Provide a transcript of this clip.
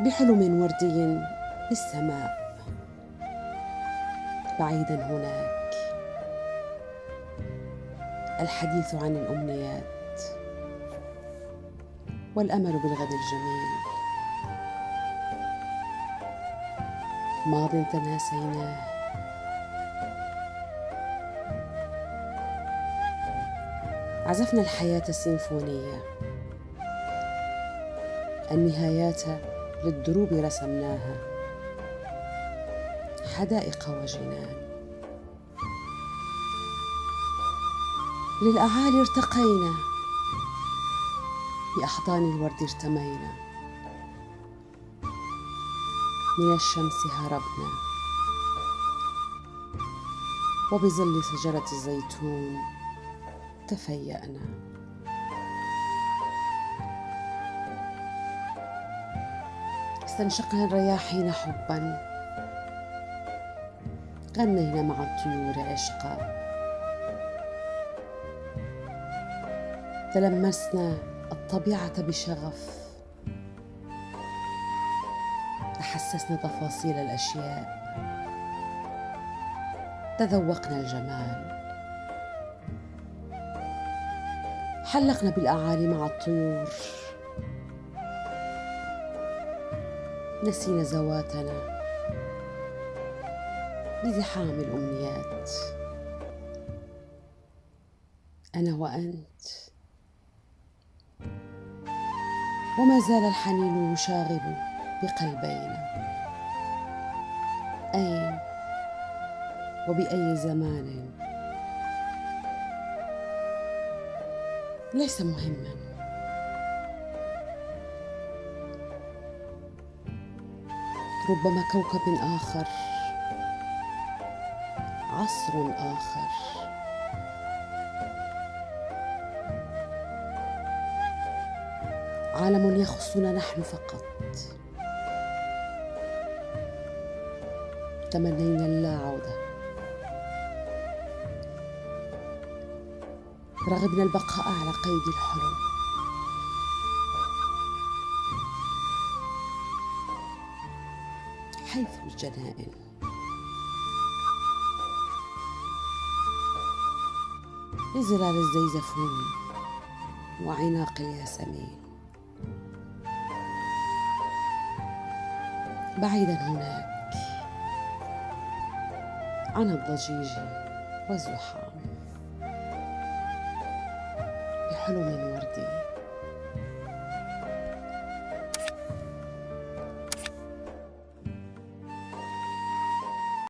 بحلم وردي بالسماء، بعيدا هناك الحديث عن الأمنيات والأمل بالغد الجميل، ماض تناسيناه عزفنا الحياة سيمفونية، النهايات للدروب رسمناها، حدائق وجنان للأعالي ارتقينا، بأحضان الورد ارتمينا، من الشمس هربنا، وبظل شجرة الزيتون تفيأنا. استنشقنا الرياحين حبا، غنينا مع الطيور عشقا، تلمسنا الطبيعة بشغف، تحسسنا تفاصيل الأشياء، تذوقنا الجمال، حلقنا بالأعالي مع الطيور، نسينا ذواتنا بزحام الأمنيات، أنا وأنت، وما زال الحنين يشاغب بقلبينا. أين وبأي زمان ليس مهما، ربما كوكب آخر، عصر آخر، عالم يخصنا نحن فقط، تمنينا اللا عودة، رغبنا البقاء على قيد الحلم، حيث الجنائن لظلال الزيزفون وعناق الياسمين، بعيدا هناك عن الضجيج والزحام، بحلم وردي